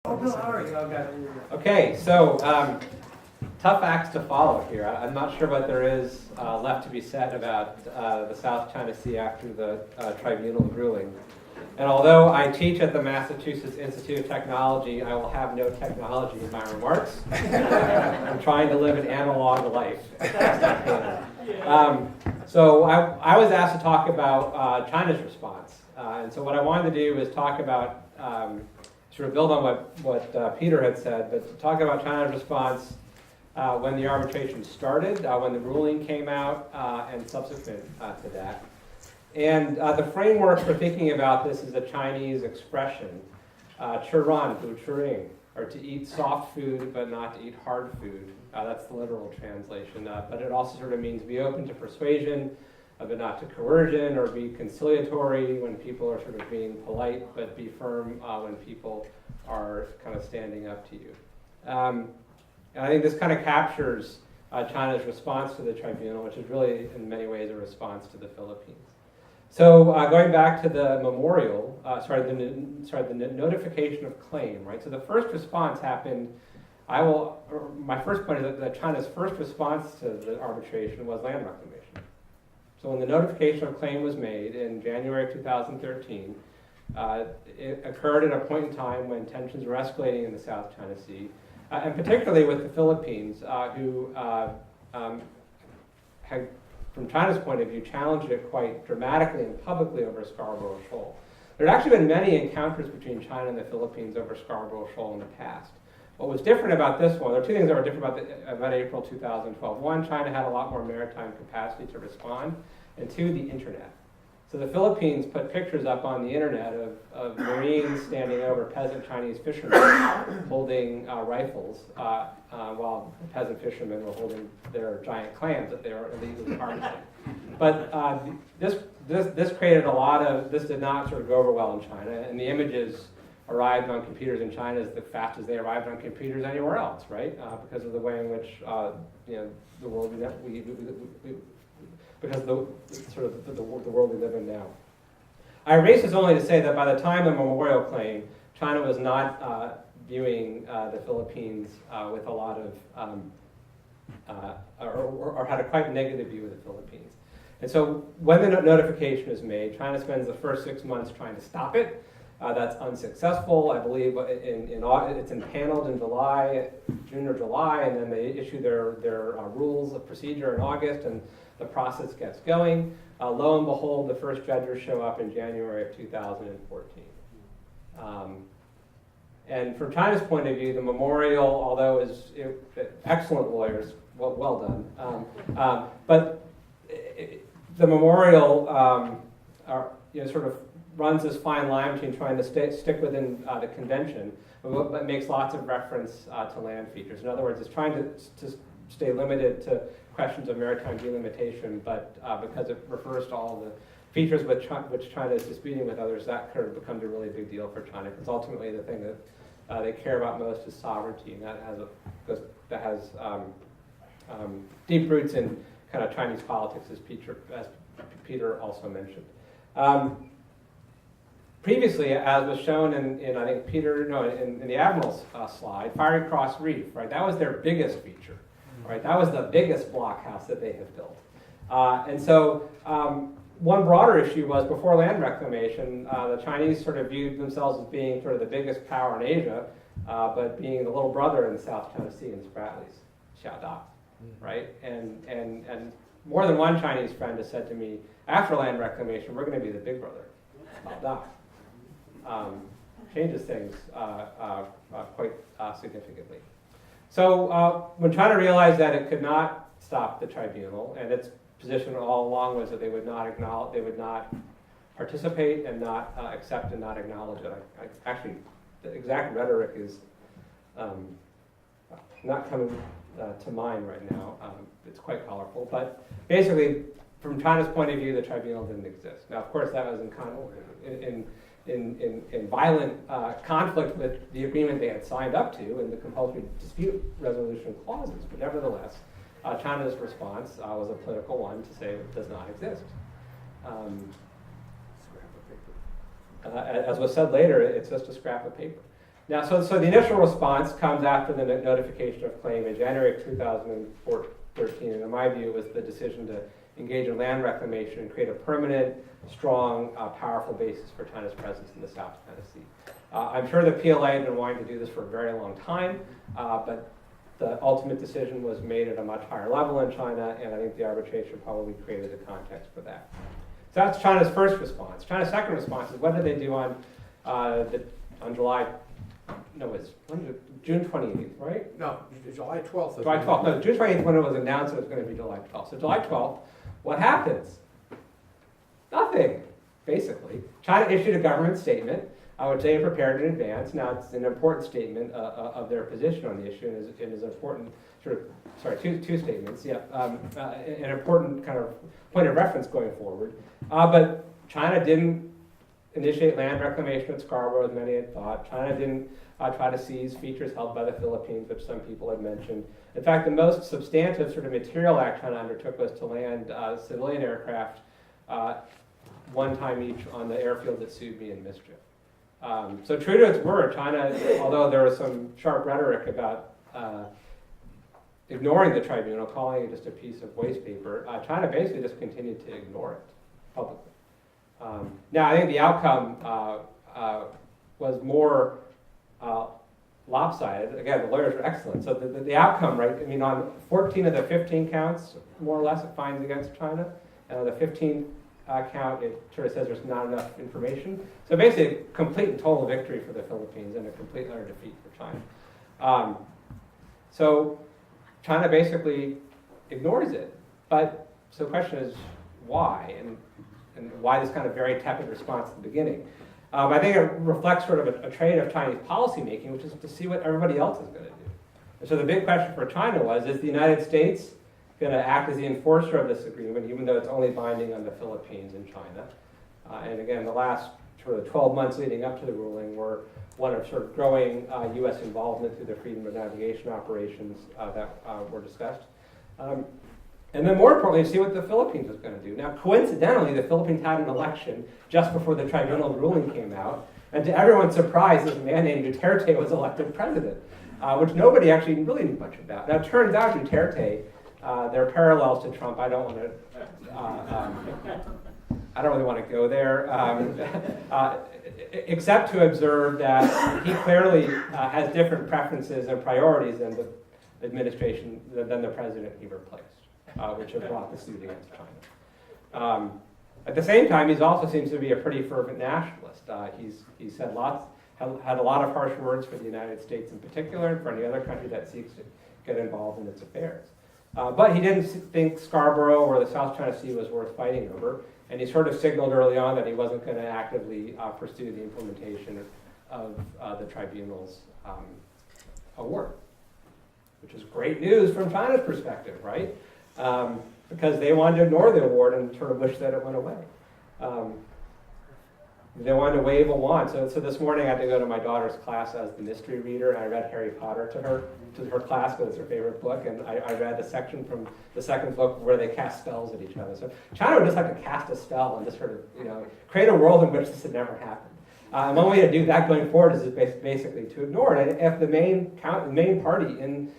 Oh, Bill, how are you? Okay, so tough acts to follow here. I'm not sure what there is left to be said about the South China Sea after the tribunal ruling. And although I teach at the Massachusetts Institute of Technology, I will have no technology in my remarks. I'm trying to live an analog life. So I was asked to talk about China's response. And so what I wanted to do was talk about sort of build on what Peter had said, but to talk about China's response when the arbitration started, when the ruling came out, and subsequent to that. And the framework for thinking about this is a Chinese expression, 吃软不吃硬, or to eat soft food but not to eat hard food. That's the literal translation. But it also sort of means be open to persuasion, but not to coercion, or be conciliatory when people are sort of being polite, but be firm when people are kind of standing up to you. And I think this kind of captures China's response to the tribunal, which is really in many ways a response to the Philippines. So going back to the memorial, the notification of claim, right? So the first response happened. My first point is that China's first response to the arbitration was land reclamation. So when the notification of claim was made in January of 2013, it occurred at a point in time when tensions were escalating in the South China Sea, and particularly with the Philippines, who had, from China's point of view, challenged it quite dramatically and publicly over Scarborough Shoal. There had actually been many encounters between China and the Philippines over Scarborough Shoal in the past. What was different about this one, there are two things that were different about April 2012. One, China had a lot more maritime capacity to respond, and two, the internet. So the Philippines put pictures up on the internet of Marines standing over peasant Chinese fishermen holding rifles, while the peasant fishermen were holding their giant clams that they were illegally harvesting. But this created a lot of, this did not sort of go over well in China, and the images arrived on computers in China as fast as they arrived on computers anywhere else, right? Because of the way in which the world because the world we live in now. I raise this only to say that by the time of the memorial claim, China was not viewing the Philippines with a lot of, or had a quite negative view of the Philippines. And so when the notification is made, China spends the first 6 months trying to stop it. That's unsuccessful. I believe it's impaneled in June or July, and then they issue their rules of procedure in August, and the process gets going. Lo and behold, the first judges show up in January of 2014. And from China's point of view, the memorial, although is excellent lawyers, well done, but the memorial sort of runs this fine line between trying to stick within the convention, but makes lots of reference to land features. In other words, it's trying to stay limited to questions of maritime delimitation, but because it refers to all the features which China is disputing with others, that kind of becomes a really big deal for China, because ultimately the thing that they care about most is sovereignty, and that has deep roots in kind of Chinese politics, as Peter also mentioned. Previously, as was shown in I think in the Admiral's slide, Fiery Cross Reef, right? That was their biggest feature, right? That was the biggest blockhouse that they have built. And so one broader issue was before land reclamation, the Chinese sort of viewed themselves as being sort of the biggest power in Asia, but being the little brother in the South China Sea in Spratley's Xiaoda, right? And more than one Chinese friend has said to me, after land reclamation, we're going to be the big brother. Xiaoda. Changes things quite significantly. So when China realized that it could not stop the tribunal, and its position all along was that they would not participate and not accept and not acknowledge it. Actually, the exact rhetoric is not coming to mind right now. It's quite colorful, but basically, from China's point of view, the tribunal didn't exist. Now, of course, that was in violent conflict with the agreement they had signed up to and the compulsory dispute resolution clauses. But nevertheless, China's response was a political one to say it does not exist. As was said later, it's just a scrap of paper. Now, so the initial response comes after the notification of claim in January of 2013, and in my view, it was the decision to engage in land reclamation and create a permanent, strong, powerful basis for China's presence in the South China Sea. I'm sure the PLA had been wanting to do this for a very long time, but the ultimate decision was made at a much higher level in China, and I think the arbitration probably created the context for that. So that's China's first response. China's second response is what did they do on June 28th, right? No, July 12th. July 12th. No, June 28th when it was announced it was going to be July 12th. So July 12th, what happens? Nothing, basically. China issued a government statement, which they had prepared in advance. Now, it's an important statement of their position on the issue, and is important, two statements, yeah, an important kind of point of reference going forward. But China didn't initiate land reclamation at Scarborough, as many had thought. China didn't try to seize features held by the Philippines, which some people had mentioned. In fact, the most substantive sort of material act China undertook was to land civilian aircraft one time each on the airfields at Subi and Mischief. So true to its word, China, although there was some sharp rhetoric about ignoring the tribunal, calling it just a piece of waste paper, China basically just continued to ignore it publicly. Now, I think the outcome was more lopsided. Again, the lawyers were excellent. So the outcome, right, I mean, on 14 of the 15 counts, more or less, it finds against China. And on the 15th count, it sort of says there's not enough information. So basically, a complete and total victory for the Philippines and a complete utter defeat for China. So China basically ignores it. But so the question is, why? And why this kind of very tepid response at the beginning? I think it reflects sort of a trait of Chinese policymaking, which is to see what everybody else is going to do. And so the big question for China was, is the United States going to act as the enforcer of this agreement, even though it's only binding on the Philippines and China? And again, the last sort of 12 months leading up to the ruling were one of sort of growing U.S. involvement through the freedom of navigation operations that were discussed. And then more importantly, see what the Philippines was going to do. Now, coincidentally, the Philippines had an election just before the tribunal ruling came out. And to everyone's surprise, this man named Duterte was elected president, which nobody actually really knew much about. Now, it turns out Duterte, there are parallels to Trump. I don't really want to go there, except to observe that he clearly has different preferences and priorities than the administration, than the president he replaced. Which have brought the suit against China. At the same time, he also seems to be a pretty fervent nationalist. He's had a lot of harsh words for the United States in particular, and for any other country that seeks to get involved in its affairs. But he didn't think Scarborough or the South China Sea was worth fighting over, and he sort of signaled early on that he wasn't going to actively pursue the implementation of the tribunal's award, which is great news from China's perspective, right? Because they wanted to ignore the award and sort of wish that it went away. They wanted to wave a wand. So this morning I had to go to my daughter's class as the mystery reader, and I read Harry Potter to her class because it's her favorite book, and I read the section from the second book where they cast spells at each other. So China would just like to cast a spell and just sort of, create a world in which this had never happened. And one way to do that going forward is basically to ignore it. And if the main party in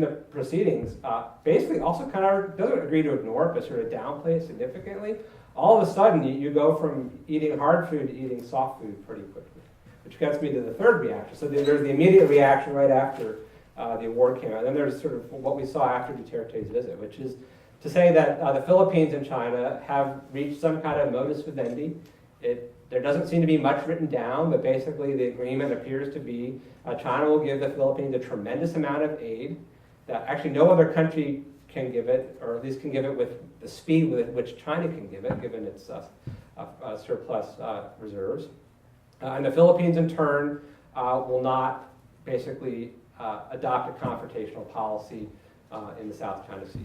the proceedings basically also kind of doesn't agree to ignore it, but sort of downplay it significantly, all of a sudden you go from eating hard food to eating soft food pretty quickly, which gets me to the third reaction. So there's the immediate reaction right after the award came out. Then there's sort of what we saw after Duterte's visit, which is to say that the Philippines and China have reached some kind of modus vivendi. There doesn't seem to be much written down, but basically the agreement appears to be China will give the Philippines a tremendous amount of aid that actually no other country can give it, or at least can give it with the speed with which China can give it, given its surplus reserves. And the Philippines, in turn, will not basically adopt a confrontational policy in the South China Sea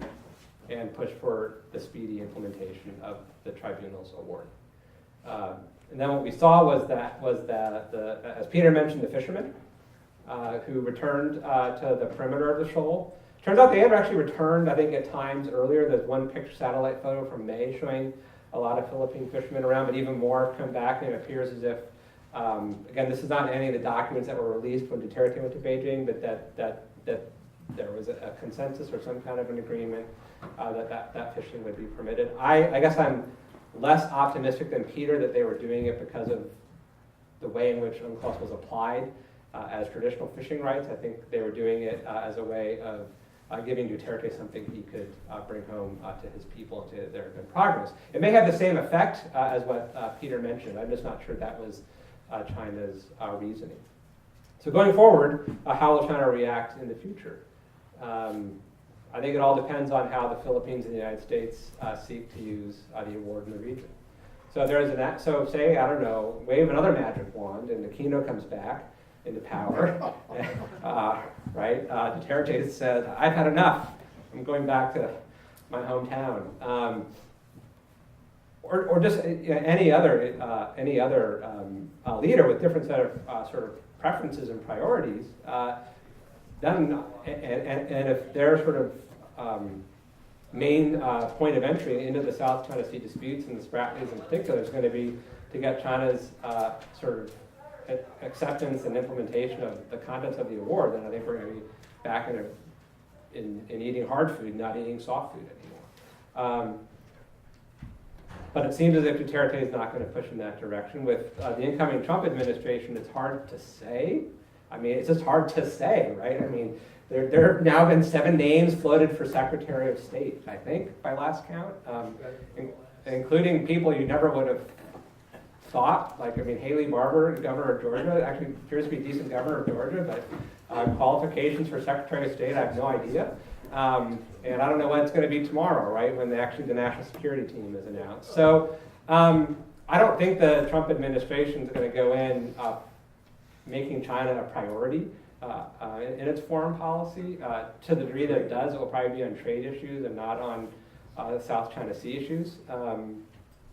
and push for the speedy implementation of the tribunal's award. And then what we saw was that as Peter mentioned, the fishermen who returned to the perimeter of the shoal. Turns out they had actually returned, I think, at times earlier. There's one picture satellite photo from May showing a lot of Philippine fishermen around, but even more come back, and it appears as if Again, this is not any of the documents that were released when Duterte went to Beijing, but that there was a consensus or some kind of an agreement that fishing would be permitted. I guess I'm less optimistic than Peter that they were doing it because of the way in which UNCLOS was applied as traditional fishing rights. I think they were doing it as a way of giving Duterte something he could bring home to his people and to their good progress. It may have the same effect as what Peter mentioned. I'm just not sure that was China's reasoning. So going forward, how will China react in the future? I think it all depends on how the Philippines and the United States seek to use the award in the region. So so say, I don't know, wave another magic wand and Aquino comes back into power, right? Duterte said, I've had enough. I'm going back to my hometown. Or just any other leader with different set of sort of preferences and priorities. Then, and if their sort of main point of entry into the South China Sea disputes, and the Spratlys in particular, is going to be to get China's sort of acceptance and implementation of the contents of the award, then I think we're going to be back in eating hard food, not eating soft food anymore. But it seems as if Duterte is not going to push in that direction. With the incoming Trump administration, it's hard to say. I mean, it's just hard to say, right? I mean, there have now been 7 names floated for Secretary of State, I think, by last count, including people you never would have thought. Like, I mean, Haley Barbour, governor of Georgia, actually appears to be a decent governor of Georgia, but qualifications for Secretary of State, I have no idea. And I don't know when it's going to be tomorrow, right, when the national security team is announced. So I don't think the Trump administration is going to go in making China a priority in its foreign policy. To the degree that it does, it will probably be on trade issues and not on South China Sea issues.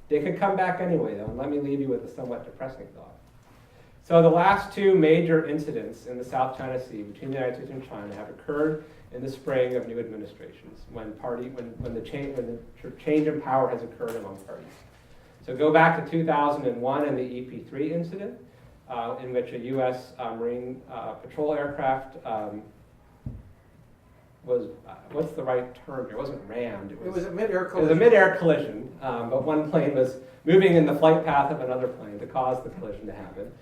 They could come back anyway, though, and let me leave you with a somewhat depressing thought. So the last 2 major incidents in the South China Sea between the United States and China have occurred in the spring of new administrations, when the change in power has occurred among parties. So go back to 2001 and the EP3 incident, in which a U.S. Marine patrol aircraft was, what's the right term here? It wasn't rammed. It was a mid-air collision. It was a mid-air collision, but one plane was moving in the flight path of another plane to cause the collision to happen.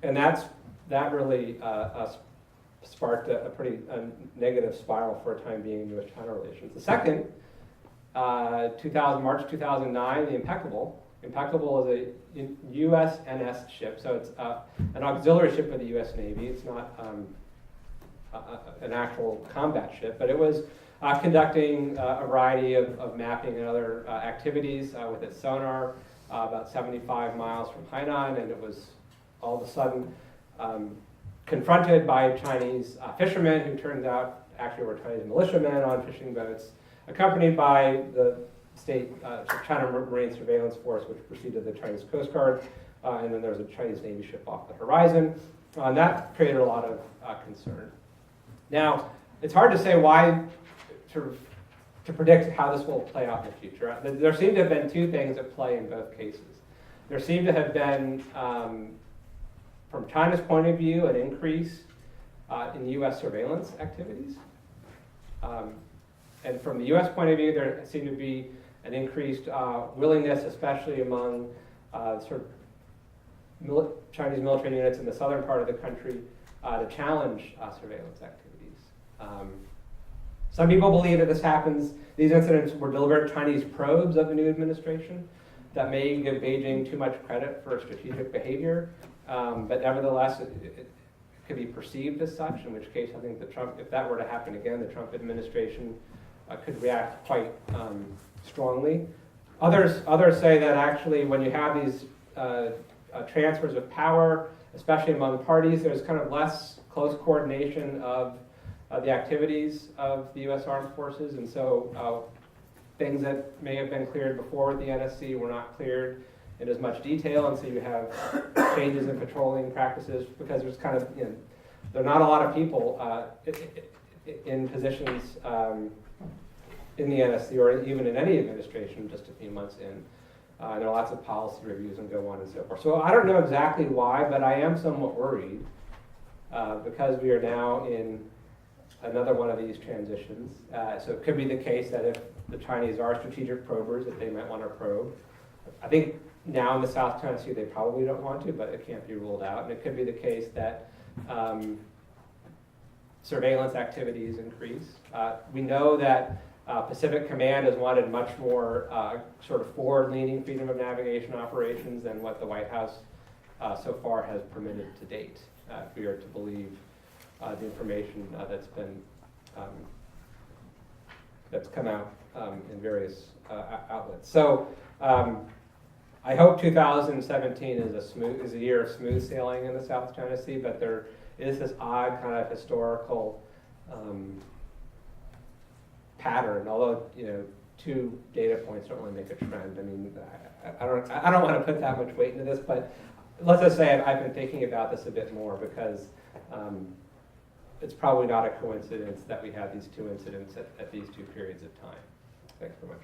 And that really sparked a pretty negative spiral for a time being in U.S.-China relations. The second, March 2009, the Impeccable. Impeccable is a USNS ship, so it's an auxiliary ship of the U.S. Navy. It's not an actual combat ship, but it was conducting a variety of mapping and other activities with its sonar about 75 miles from Hainan, and it was all of a sudden confronted by Chinese fishermen who turned out actually were Chinese militiamen on fishing boats, accompanied by the state China Marine Surveillance Force, which preceded the Chinese Coast Guard, and then there was a Chinese Navy ship off the horizon. And that created a lot of concern. Now, it's hard to say why, to predict how this will play out in the future. There seem to have been 2 things at play in both cases. There seemed to have been, from China's point of view, an increase in U.S. surveillance activities. And from the U.S. point of view, there seemed to be an increased willingness, especially among Chinese military units in the southern part of the country, to challenge surveillance activities. Some people believe that these incidents were deliberate Chinese probes of the new administration that may give Beijing too much credit for strategic behavior, but nevertheless, it could be perceived as such, in which case I think if that were to happen again, the Trump administration could react quite strongly. Others say that actually when you have these transfers of power, especially among parties, there's kind of less close coordination of the activities of the U.S. Armed Forces, and so things that may have been cleared before with the NSC were not cleared in as much detail, and so you have changes in patrolling practices because there's kind of, there are not a lot of people in positions in the NSC or even in any administration just a few months in. There are lots of policy reviews and go on and so forth. So I don't know exactly why, but I am somewhat worried because we are now in another one of these transitions. So it could be the case that if the Chinese are strategic probers, that they might want to probe. I think now in the South China Sea they probably don't want to, but it can't be ruled out. And it could be the case that surveillance activities increase. We know that Pacific Command has wanted much more sort of forward-leaning freedom of navigation operations than what the White House so far has permitted to date, if we are to believe the information that's come out in various outlets. So I hope 2017 is a year of smooth sailing in the South China Sea, but there is this odd kind of historical pattern. Although 2 data points don't really make a trend. I mean, I don't want to put that much weight into this, but let's just say I've been thinking about this a bit more because it's probably not a coincidence that we have these 2 incidents at these 2 periods of time. Thanks very much.